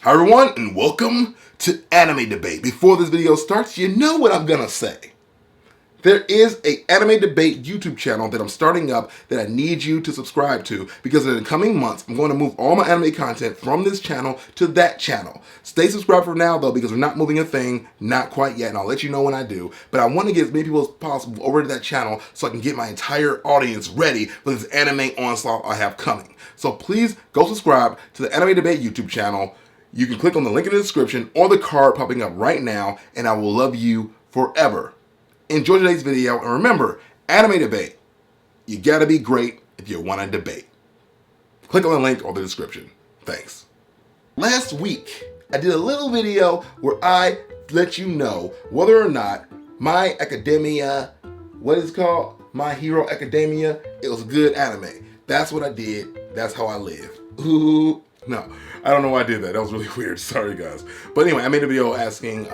Hi everyone, and welcome to Anime Debate. Before this video starts, you know what I'm gonna say. There is a Anime Debate YouTube channel that I'm starting up that I need you to subscribe to because in the coming months, I'm going to move all my anime content from this channel to that channel. Stay subscribed for now though because we're not moving a thing, not quite yet, and I'll let you know when I do. But I want to get as many people as possible over to that channel so I can get my entire audience ready for this anime onslaught I have coming. So please go subscribe to the Anime Debate YouTube channel. You can click on the link in the description or the card popping up right now, and I will love you forever. Enjoy today's video, and remember, Anime Debate, you gotta be great if you want to debate. Click on the link or the description. Thanks. Last week, I did a little video where I let you know whether or not My Academia, what is it called? My Hero Academia, it was a good anime. That's what I did. That's how I live. Ooh. No, I don't know why I did that. That was really weird. Sorry, guys. But anyway, I made a video asking,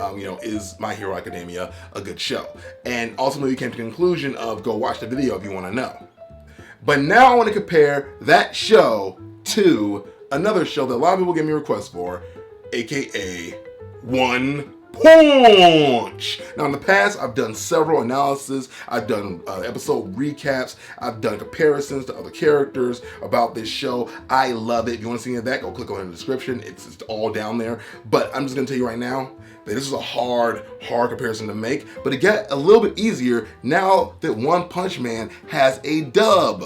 is My Hero Academia a good show? And ultimately came to the conclusion of go watch the video if you want to know. But now I want to compare that show to another show that a lot of people give me requests for, aka One Punch. Now in the past, I've done several analyses, I've done episode recaps, I've done comparisons to other characters about this show. I love it. If you want to see any of that, go click on it in the description. It's all down there. But I'm just going to tell you right now that this is a hard comparison to make, but it got a little bit easier now that One Punch Man has a dub.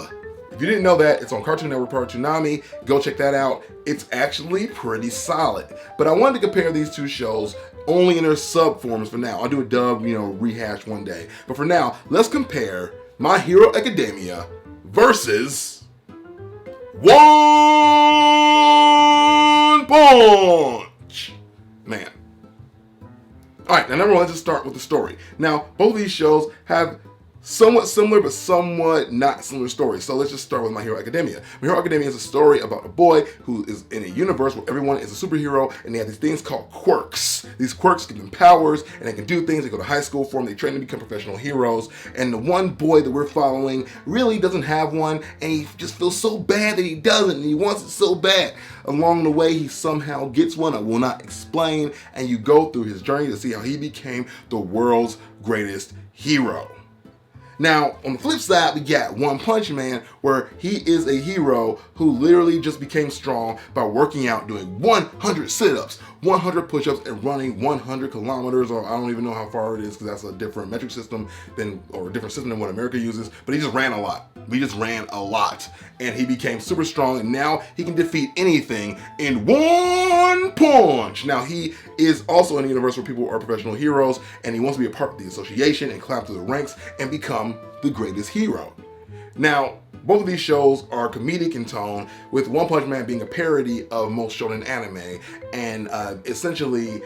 If you didn't know that, it's on Cartoon Network part of Toonami. Go check that out. It's actually pretty solid. But I wanted to compare these two shows only in their sub forms for now. I'll do a dub, rehash one day. But for now, let's compare My Hero Academia versus One Punch Man. Alright, now number one, let's just start with the story. Now, both of these shows have somewhat similar, but somewhat not similar stories. So let's just start with My Hero Academia. My Hero Academia is a story about a boy who is in a universe where everyone is a superhero, and they have these things called quirks. These quirks give them powers, and they can do things. They go to high school for them. They train to become professional heroes. And the one boy that we're following really doesn't have one, and he just feels so bad that he doesn't, and he wants it so bad. Along the way, he somehow gets one. I will not explain. And you go through his journey to see how he became the world's greatest hero. Now, on the flip side, we got One Punch Man, where he is a hero who literally just became strong by working out, doing 100 sit-ups, 100 push-ups, and running 100 kilometers, or I don't even know how far it is because that's a different metric system or a different system than what America uses, but he just ran a lot. He just ran a lot, and he became super strong, and now he can defeat anything in one punch. Now, he is also in a universe where people are professional heroes, and he wants to be a part of the association and climb through the ranks and become the greatest hero. Now, both of these shows are comedic in tone, with One Punch Man being a parody of most shonen anime, and essentially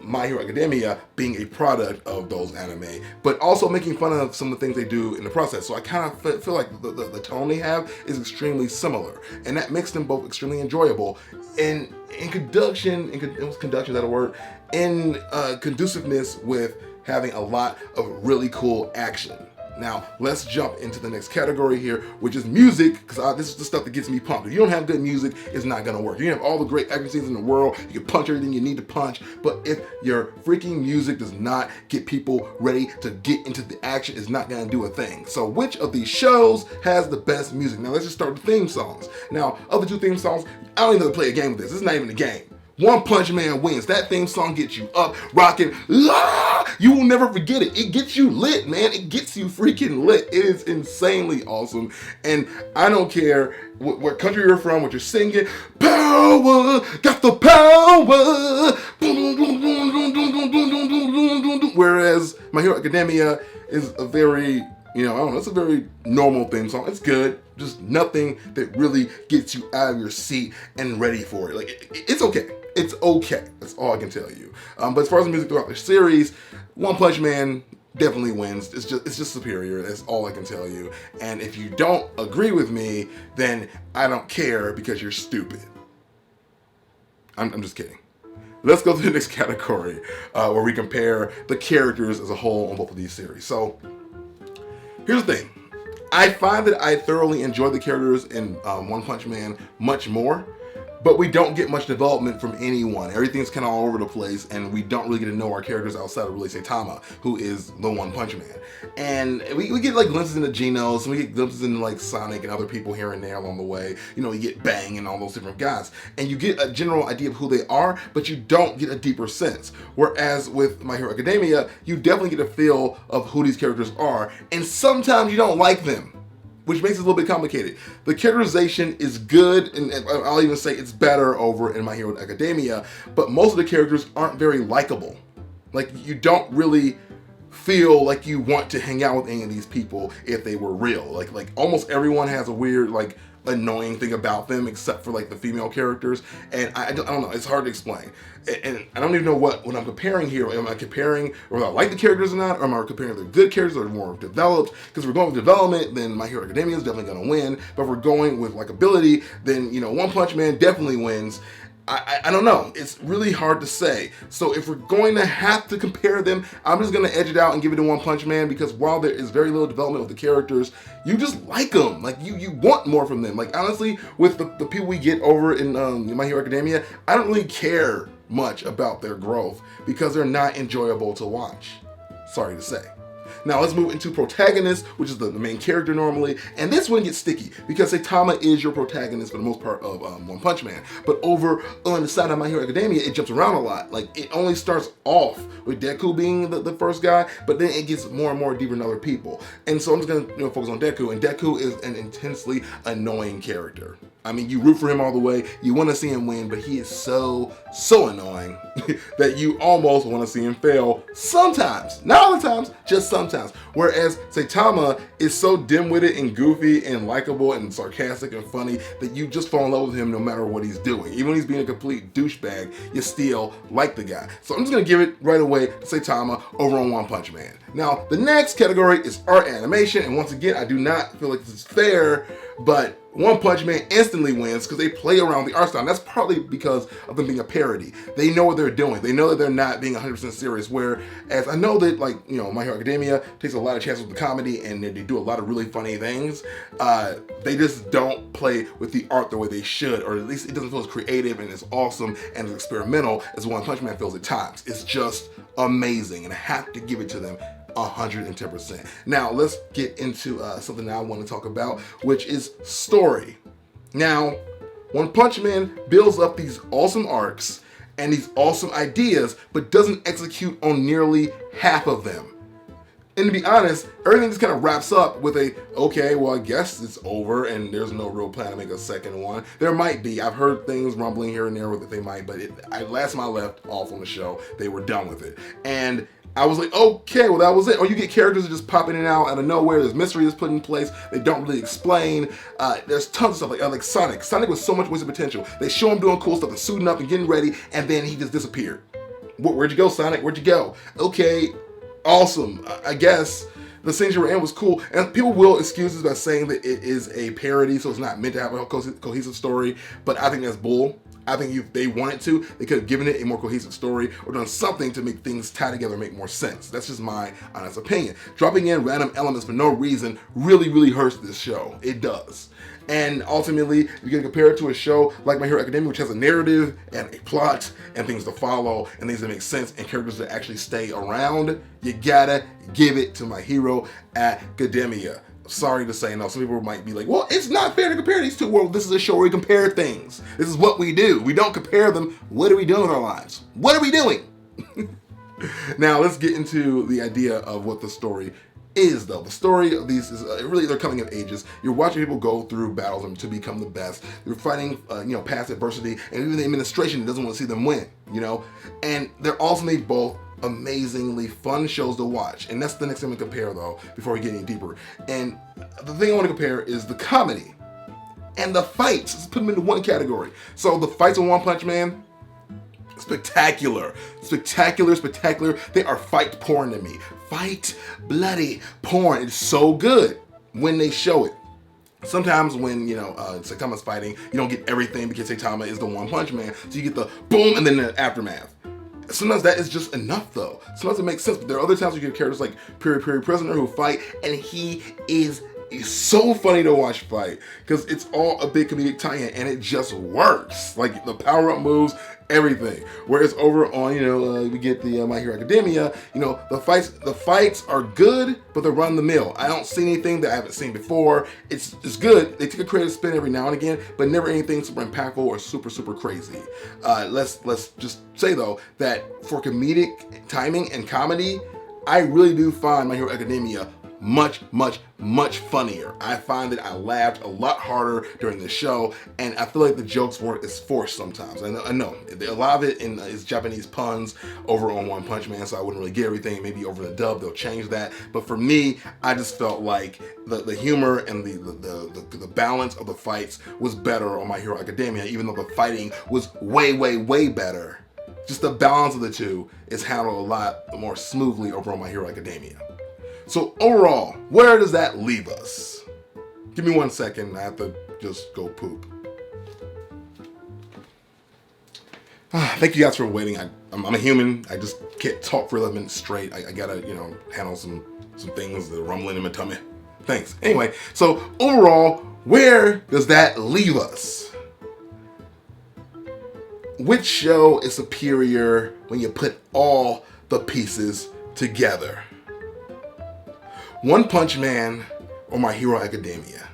My Hero Academia being a product of those anime, but also making fun of some of the things they do in the process. So I kind of feel like the tone they have is extremely similar, and that makes them both extremely enjoyable. And in conduciveness with having a lot of really cool action. Now, let's jump into the next category here, which is music, because this is the stuff that gets me pumped. If you don't have good music, it's not going to work. You can have all the great action scenes in the world, you can punch everything you need to punch, but if your freaking music does not get people ready to get into the action, it's not going to do a thing. So which of these shows has the best music? Now, let's just start with theme songs. Now, of the two theme songs, I don't even have to play a game with this. This is not even a game. One Punch Man wins. That theme song gets you up, rocking. You will never forget it. It gets you lit, man. It gets you freaking lit. It is insanely awesome. And I don't care what country you're from, what you're singing. Power, got the power. Whereas My Hero Academia is a very, it's a very normal theme song. It's good. Just nothing that really gets you out of your seat and ready for it. Like, it's okay. It's okay. That's all I can tell you. But as far as the music throughout the series, One Punch Man definitely wins. It's just superior. That's all I can tell you. And if you don't agree with me, then I don't care because you're stupid. I'm just kidding. Let's go to the next category where we compare the characters as a whole on both of these series. So here's the thing. I find that I thoroughly enjoy the characters in One Punch Man much more. but we don't get much development from anyone. Everything's kind of all over the place, and we don't really get to know our characters outside of really Saitama, who is the One Punch Man. And we get like glimpses into Genos, and we get glimpses into like Sonic and other people here and there along the way. You know, you get Bang and all those different guys, and you get a general idea of who they are, but you don't get a deeper sense. Whereas with My Hero Academia, you definitely get a feel of who these characters are, and sometimes you don't like them, which makes it a little bit complicated. The characterization is good, and I'll even say it's better over in My Hero Academia, but most of the characters aren't very likable. Like, you don't really feel like you want to hang out with any of these people if they were real. Like almost everyone has a weird, like, annoying thing about them, except for like the female characters, and I don't know, it's hard to explain, and I don't even know what I'm comparing here. Am I comparing whether I like the characters or not, or am I comparing they're good characters or more developed? Because if we're going with development, then My Hero Academia is definitely going to win, but if we're going with likability, then, you know, One Punch Man definitely wins. I don't know. It's really hard to say. So if we're going to have to compare them, I'm just going to edge it out and give it to One Punch Man, because while there is very little development with the characters, you just like them. Like, you want more from them. Like, honestly, with the people we get over in My Hero Academia, I don't really care much about their growth because they're not enjoyable to watch. Sorry to say. Now let's move into Protagonist, which is the main character normally, and this one gets sticky because Saitama is your protagonist for the most part of One Punch Man, but over on the side of My Hero Academia, it jumps around a lot. Like, it only starts off with Deku being the first guy, but then it gets more and more deeper in other people. And so I'm just gonna focus on Deku, and Deku is an intensely annoying character. I mean, you root for him all the way, you want to see him win, but he is so annoying that you almost want to see him fail sometimes. Not all the times, just sometimes. Whereas Saitama is so dim-witted and goofy and likable and sarcastic and funny that you just fall in love with him no matter what he's doing. Even when he's being a complete douchebag, you still like the guy. So I'm just going to give it right away to Saitama over on One Punch Man. Now, the next category is art animation, and once again, I do not feel like this is fair, but One Punch Man instantly wins because they play around the art style. And that's partly because of them being a parody. They know what they're doing. They know that they're not being 100% serious, whereas I know that, like, you know, My Hero Academia takes a lot of chances with the comedy, and they do a lot of really funny things. They just don't play with the art the way they should, or at least it doesn't feel as creative and as awesome and as experimental as One Punch Man feels at times. It's just amazing, and I have to give it to them 110%. Now let's get into something that I want to talk about, which is story. Now, One Punch Man builds up these awesome arcs and these awesome ideas, but doesn't execute on nearly half of them. And to be honest, everything just kind of wraps up with a, okay, well, I guess it's over and there's no real plan to make a second one. There might be. I've heard things rumbling here and there that they might, but last time I left off on the show, they were done with it. And I was like, okay, well, that was it. Or you get characters that just pop in and out of nowhere. There's mystery that's put in place. They don't really explain. There's tons of stuff like Sonic. Sonic was so much wasted potential. They show him doing cool stuff and suiting up and getting ready, and then he just disappeared. Where'd you go, Sonic? Where'd you go? Okay, awesome. I guess the scenes you were in was cool. And people will excuse this by saying that it is a parody, so it's not meant to have a cohesive story. But I think that's bull. I think if they wanted to, they could have given it a more cohesive story or done something to make things tie together and make more sense. That's just my honest opinion. Dropping in random elements for no reason really hurts this show. It does. And ultimately, you can compare it to a show like My Hero Academia, which has a narrative and a plot and things to follow and things that make sense and characters that actually stay around. You gotta give it to My Hero Academia. Sorry to say, no, some people might be like, well, it's not fair to compare these two. Well, this is a show where we compare things. This is what we do. We don't compare them. What are we doing with our lives? What are we doing? Now, let's get into the idea of what the story is, though. The story of these is really they're coming of ages. You're watching people go through battles and to become the best. They're fighting, past adversity, and even the administration doesn't want to see them win, And they're ultimately both amazingly fun shows to watch, and that's the next thing we compare, though, before we get any deeper. And the thing I want to compare is the comedy and the fights. Let's put them into one category. So the fights on One Punch Man, spectacular. They are fight porn to me. Fight bloody porn. It's so good when they show it. Sometimes when, Saitama's fighting, you don't get everything because Saitama is the One Punch Man. So you get the boom and then the aftermath. Sometimes that is just enough, though. Sometimes it makes sense, but there are other times you get characters like Prisoner who fight, and he is it's so funny to watch fight because it's all a big comedic tie-in and it just works. Like the power-up moves, everything. Whereas over on, we get the My Hero Academia, the fights are good, but they're run the mill. I don't see anything that I haven't seen before. It's good. They take a creative spin every now and again, but never anything super impactful or super crazy. Let's just say though that for comedic timing and comedy, I really do find My Hero Academia much funnier. I find that I laughed a lot harder during the show, and I feel like the jokes weren't as forced sometimes. I know a lot of it is Japanese puns over on One Punch Man, so I wouldn't really get everything. Maybe over the dub they'll change that, but for me, I just felt like the humor and the balance of the fights was better on My Hero Academia, even though the fighting was way better. Just the balance of the two is handled a lot more smoothly over on My Hero Academia. So overall, where does that leave us? Give me 1 second, I have to just go poop. Thank you guys for waiting. I'm a human. I just can't talk for 11 minutes straight. I gotta, handle some things that are rumbling in my tummy. Thanks. Anyway, so overall, where does that leave us? Which show is superior when you put all the pieces together? One Punch Man or My Hero Academia?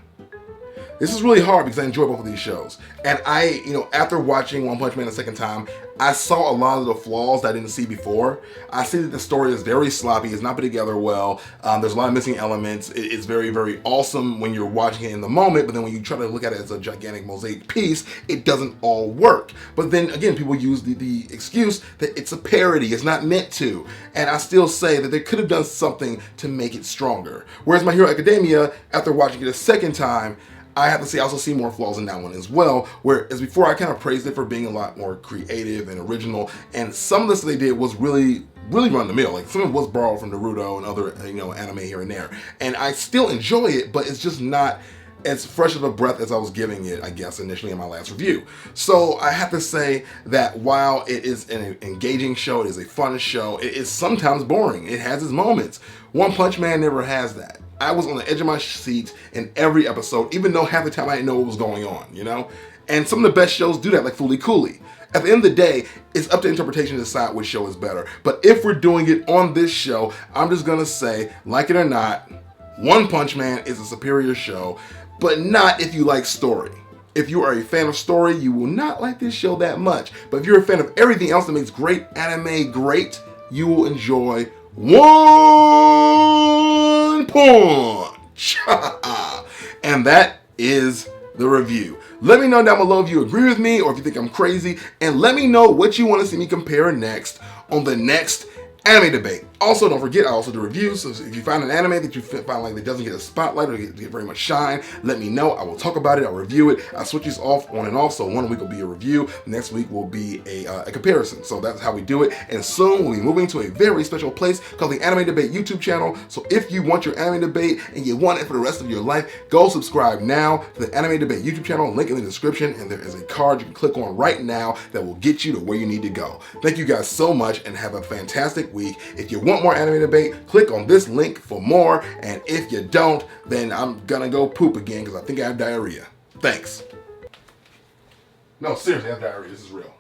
This is really hard because I enjoy both of these shows. And after watching One Punch Man a second time, I saw a lot of the flaws that I didn't see before. I see that the story is very sloppy, it's not put together well, there's a lot of missing elements. It's very awesome when you're watching it in the moment, but then when you try to look at it as a gigantic mosaic piece, it doesn't all work. But then again, people use the excuse that it's a parody, it's not meant to. And I still say that they could have done something to make it stronger. Whereas My Hero Academia, after watching it a second time, I have to say I also see more flaws in that one as well, whereas before I kind of praised it for being a lot more creative and original, and some of this they did was really run the mill. Like some of it was borrowed from Naruto and other anime here and there, and I still enjoy it, but it's just not as fresh of a breath as I was giving it, I guess, initially in my last review. So I have to say that while it is an engaging show, it is a fun show, it is sometimes boring. It has its moments. One Punch Man never has that. I was on the edge of my seat in every episode, even though half the time I didn't know what was going on, And some of the best shows do that, like Fooly Cooly. At the end of the day, it's up to interpretation to decide which show is better. But if we're doing it on this show, I'm just gonna say, like it or not, One Punch Man is a superior show, but not if you like story. If you are a fan of story, you will not like this show that much. But if you're a fan of everything else that makes great anime great, you will enjoy One Punch. And that is the review. Let me know down below if you agree with me or if you think I'm crazy, and let me know what you want to see me compare next on the next anime debate. Also, don't forget, I also do reviews, so if you find an anime that you find like that doesn't get a spotlight or get very much shine, let me know. I will talk about it, I'll review it. I switch these off on and off, so 1 week will be a review, next week will be a comparison. So that's how we do it, and soon we'll be moving to a very special place called the Anime Debate YouTube channel. So if you want your anime debate and you want it for the rest of your life, go subscribe now to the Anime Debate YouTube channel, link in the description, and there is a card you can click on right now that will get you to where you need to go. Thank you guys so much, and have a fantastic week. If you want more anime debate, click on this link for more, and if you don't, then I'm gonna go poop again because I think I have diarrhea. Thanks. No, seriously, I have diarrhea. This is real.